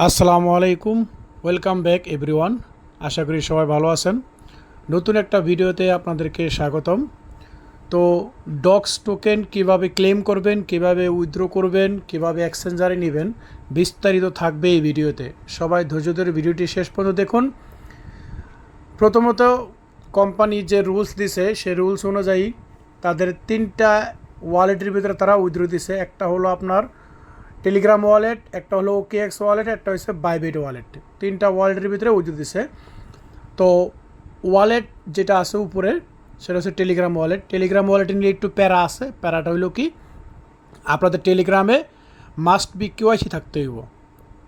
আসসালামু আলাইকুম, welcome back everyone. আশা করি সবাই ভালো আছেন। নতুন একটা ভিডিওতে আপনাদেরকে স্বাগতম। তো ডক্স টোকেন কিভাবে ক্লেম করবেন, কিভাবে উইথড্র করবেন, কিভাবে এক্সচেঞ্জারে নেবেন, বিস্তারিত থাকবে এই ভিডিওতে। সবাই ধৈর্য ধরে ভিডিওটি শেষ পর্যন্ত দেখুন। প্রথমত, কোম্পানি যে রুলস দিছে সেই রুলস অনুযায়ী তাদের তিনটা ওয়ালেটের ভিতরে তারা উইথড্র দিছে। একটা হলো আপনার টেলিগ্রাম ওয়ালেট, একটা হলো OKX ওয়ালেট, একটা হচ্ছে বাইবিট ওয়ালেট। তিনটা ওয়ালেটের ভিতরে উইথড্র দিছে। তো ওয়ালেট যেটা আছে উপরে সেটা হচ্ছে টেলিগ্রাম ওয়ালেট। টেলিগ্রাম ওয়ালেটে নিয়ে একটু প্যারা আছে। প্যারাটা হইলো কি, আপনাদের টেলিগ্রামে মাস্ট বি কেওয়াইসি থাকতে হইব,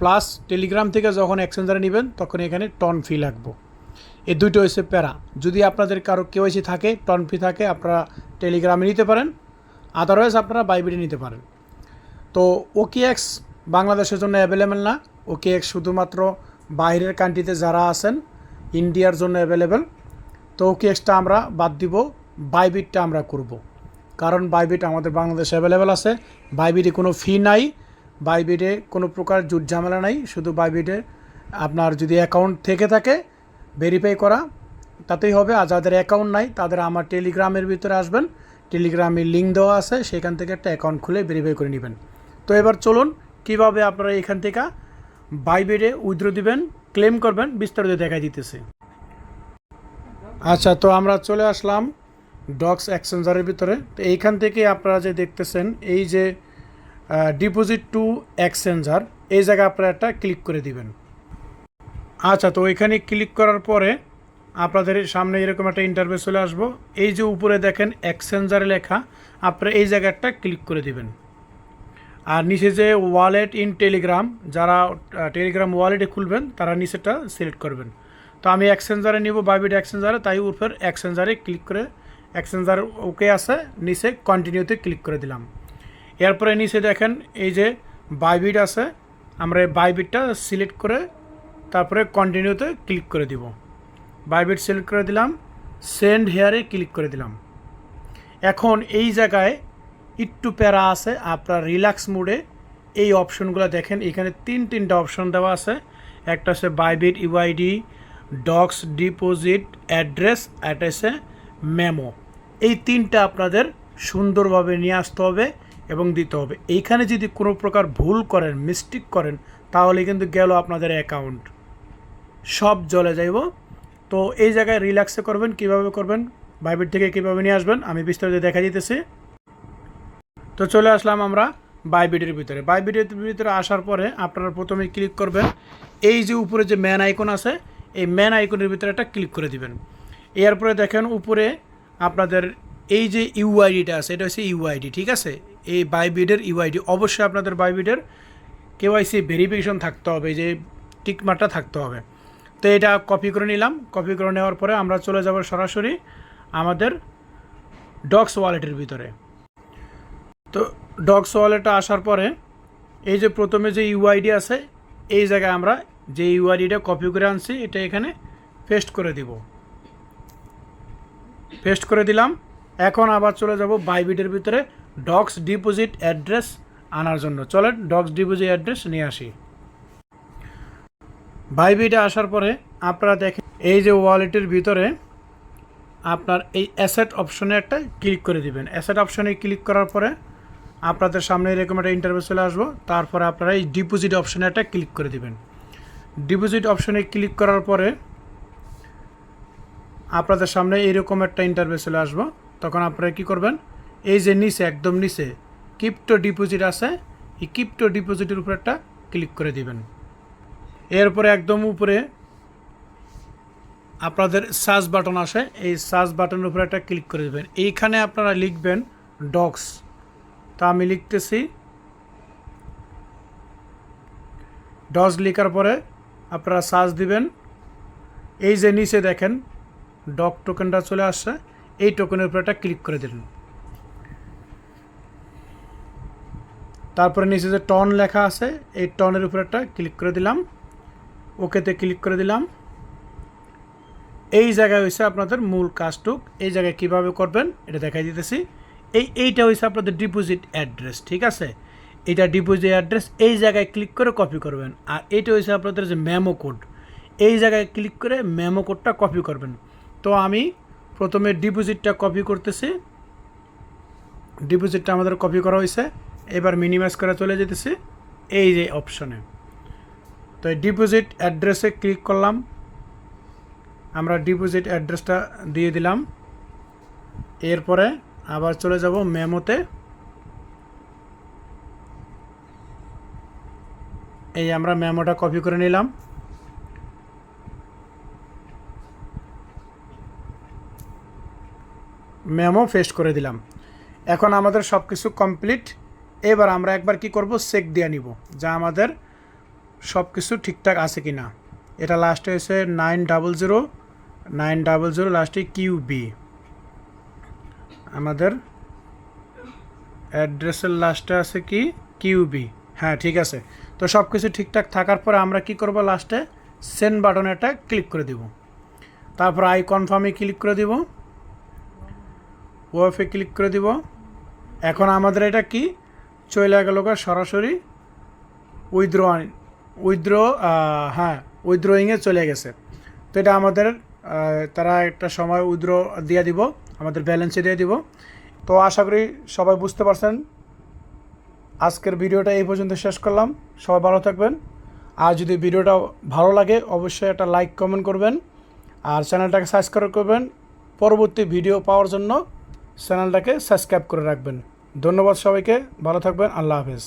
প্লাস টেলিগ্রাম থেকে যখন এক্সচেঞ্জারে নেবেন তখন এখানে টন ফি লাগবে। এই দুইটা হচ্ছে প্যারা। যদি আপনাদের কারো কেওয়াইসি থাকে, টন ফি থাকে, আপনারা টেলিগ্রামে নিতে পারেন, আদারওয়াইজ আপনারা বাইবিটে নিতে পারেন। তো OKX বাংলাদেশের জন্য অ্যাভেলেবেল না। OKX শুধুমাত্র বাইরের কান্ট্রিতে যারা আছেন, ইন্ডিয়ার জন্য অ্যাভেলেবেল। তো OKXটা আমরা বাদ দিব, বাইবিটটা আমরা করব। কারণ বাইবিট আমাদের বাংলাদেশে অ্যাভেলেবেল আছে। বাইবিটে কোনো ফি নাই, বাইবিটে কোনো প্রকার জুট ঝামেলা নাই। শুধু বাইবিটে আপনার যদি অ্যাকাউন্ট থেকে থাকে ভেরিফাই করা তাতেই হবে। আর যাদের অ্যাকাউন্ট নাই তাদের আমার টেলিগ্রামের ভিতরে আসবেন, টেলিগ্রামের লিঙ্ক দেওয়া আছে, সেখান থেকে একটা অ্যাকাউন্ট খুলে ভেরিফাই করে নেবেন। তো এবার চলুন কিভাবে আপনারা এখান থেকে বাইবিটে উইথড্র দিবেন, ক্লেম করবেন, বিস্তারিত দেখাই দিতেছে। আচ্ছা, তো আমরা চলে আসলাম ডক্স এক্সচেঞ্জারের ভিতরে। তো এইখান থেকে আপনারা যে দেখতেছেন এই যে ডিপোজিট টু এক্সচেঞ্জার, এই জায়গায় আপনারা একটা ক্লিক করে দিবেন। আচ্ছা, তো এখানে ক্লিক করার পরে আপনাদের সামনে এরকম একটা ইন্টারফেস চলে আসবো। এই যে উপরে দেখেন এক্সচেঞ্জারে লেখা, আপনারা এই জায়গাটা ক্লিক করে দিবেন। আর নিচে যে ওয়ালেট ইন টেলিগ্রাম, যারা টেলিগ্রাম ওয়ালেটে খুলবেন তারা নিচেটা সিলেক্ট করবেন। তো আমি এক্সচেঞ্জারে নিব, বাইবিট এক্সচেঞ্জারে, তাই উপর এক্সচেঞ্জারে ক্লিক করে, এক্সচেঞ্জার ওকে আছে, নিচে কন্টিনিউতে ক্লিক করে দিলাম। এরপরে নিচে দেখেন এই যে বাইবিট আছে, আমরা এই বাইবিটটা সিলেক্ট করে তারপরে কন্টিনিউতে ক্লিক করে দিব। বাইবিট সিলেক্ট করে দিলাম, সেন্ড হেয়ারে ক্লিক করে দিলাম। এখন এই জায়গায় একটু প্যারা আছে, আপনার রিল্যাক্স মোডে এই অপশনগুলো দেখেন। এখানে তিনটা অপশন দেওয়া আছে। একটা হচ্ছে Bybit UID, docs deposit address, একটা হচ্ছে মেমো। এই তিনটা আপনাদের সুন্দরভাবে নিয়ে আসতে হবে এবং দিতে হবে। এইখানে যদি কোনো প্রকার ভুল করেন, মিস্টেক করেন, তাহলে কিন্তু গেল আপনাদের অ্যাকাউন্ট, সব জ্বলে যাইব। তো এই জায়গায় রিল্যাক্সে করবেন। কিভাবে করবেন, বাইবিট থেকে কীভাবে নিয়ে আসবেন আমি বিস্তারিত দেখা দিতেছি। তো চলে আসলাম আমরা বাইবিটের ভিতরে। বাইবিটের ভিতরে আসার পরে আপনারা প্রথমে ক্লিক করবেন এই যে উপরে যে ম্যান আইকন আছে, এই ম্যান আইকনের ভিতরে একটা ক্লিক করে দিবেন। এরপরে দেখেন উপরে আপনাদের এই যে ইউআইডিটা আছে, এটা হচ্ছে ইউআইডি, ঠিক আছে। এই বাইবিটের ইউআইডি অবশ্যই আপনাদের বাইবিটের কেওয়াইসি ভেরিফিকেশন থাকতে হবে, যে টিকমার্কটা থাকতে হবে। তো এটা কপি করে নিলাম। কপি করে নেওয়ার পরে আমরা চলে যাব সরাসরি আমাদের ডক্স ওয়ালেটের ভিতরে। তো ডক্স ওয়ালেটে আসার পরে এই যে প্রথমে যে ইউআইডি আছে, এই জায়গায় আমরা যে ইউআইডিটা কপি করে আনছি এটা এখানে পেস্ট করে দিব। পেস্ট করে দিলাম। এখন আবার চলে যাব বাইবিটের ভিতরে ডক্স ডিপোজিট অ্যাড্রেস আনার জন্য। চলেন ডক্স ডিপোজিট অ্যাড্রেস নিয়ে আসি। বাইবিটে আসার পরে আপনারা দেখেন এই যে ওয়ালেটের ভিতরে আপনার এই অ্যাসেট অপশনে একটা ক্লিক করে দিবেন। অ্যাসেট অপশনে ক্লিক করার পরে আপনাদের সামনে এরকম একটা ইন্টারফেস চলে আসবো। তারপরে আপনারা এই ডিপোজিট অপশনে একটা ক্লিক করে দিবেন। ডিপোজিট অপশনে ক্লিক করার পরে আপনাদের সামনে এরকম একটা ইন্টারফেস চলে আসবো। তখন আপনারা কী করবেন, এই যে নিচে একদম নিচে ক্রিপ্টো ডিপোজিট আছে, এই ক্রিপ্টো ডিপোজিটের উপরে একটা ক্লিক করে দিবেন। এরপরে একদম উপরে আপনাদের সার্চ বাটন আসে, এই সার্চ বাটনের উপরে একটা ক্লিক করে দেবেন। এইখানে আপনারা লিখবেন ডক্স। তা আমি লিখতেছি। ডক্স লেখার পরে আপনারা সার্চ দিবেন। এই যে নিচে দেখেন ডক টোকেনটা চলে আসছে, এই টোকেনের উপরে একটা ক্লিক করে দিলেন। তারপরে নিচে যে টন লেখা আছে, এই টনের উপরে একটা ক্লিক করে দিলাম। ওকেতে ক্লিক করে দিলাম। এই জায়গায় হয়েছে আপনাদের মূল কাজটুক। এই জায়গায় কিভাবে করবেন এটা দেখাই দিতেছি। এইটা হয়েছে আপনাদের ডিপোজিট অ্যাড্রেস, ঠিক আছে। এটা ডিপোজিট অ্যাড্রেস, এই জায়গায় ক্লিক করে কপি করবেন। আর এটা হচ্ছে আপনাদের যে মেমো কোড, এই জায়গায় ক্লিক করে মেমো কোডটা কপি করবেন। তো আমি প্রথমে ডিপোজিটটা কপি করতেছি, ডিপোজিটটা আমাদের কপি করা হয়েছে। এবার মিনিমাইজ করে চলে যেতেছি এই যে অপশনে। তো এই ডিপোজিট অ্যাড্রেসে ক্লিক করলাম, আমরা ডিপোজিট অ্যাড্রেসটা দিয়ে দিলাম। এরপরে আবার চলে যাব মেমোতে, এই আমরা মেমোটা কপি করে নিলাম। মেমো পেস্ট করে দিলাম। এখন আমাদের সব কিছু কমপ্লিট। এবার আমরা একবার কি করব, চেক দিয়ে নিব যা আমাদের সব কিছু ঠিকঠাক আছে কি না। এটা লাস্টে হয়েছে 900 লাস্টে QB, আমাদের অ্যাড্রেসের লাস্টে আছে কি QB। হ্যাঁ ঠিক আছে। তো সব কিছু ঠিকঠাক থাকার পরে আমরা কি করব, লাস্টে সেন্ড বাটনে একটা ক্লিক করে দিব। তারপর আই কনফার্মে ক্লিক করে দিব, ওএফে ক্লিক করে দিব। এখন আমাদের এটা কি চলে গেল সরাসরি উইথড্রয়িংয়ে চলে গেছে। তো এটা আমাদের তারা একটা সময় উইথড্র দিয়ে দিব, আমাদের ব্যালেন্সে দিয়ে দিব। তো আশা করি সবাই বুঝতে পারছেন। আজকের ভিডিওটা এই পর্যন্ত শেষ করলাম। সবাই ভালো থাকবেন। আর যদি ভিডিওটা ভালো লাগে অবশ্যই একটা লাইক কমেন্ট করবেন, আর চ্যানেলটাকে সাবস্ক্রাইব করবেন। পরবর্তী ভিডিও পাওয়ার জন্য চ্যানেলটাকে সাবস্ক্রাইব করে রাখবেন। ধন্যবাদ সবাইকে, ভালো থাকবেন, আল্লাহ হাফেজ।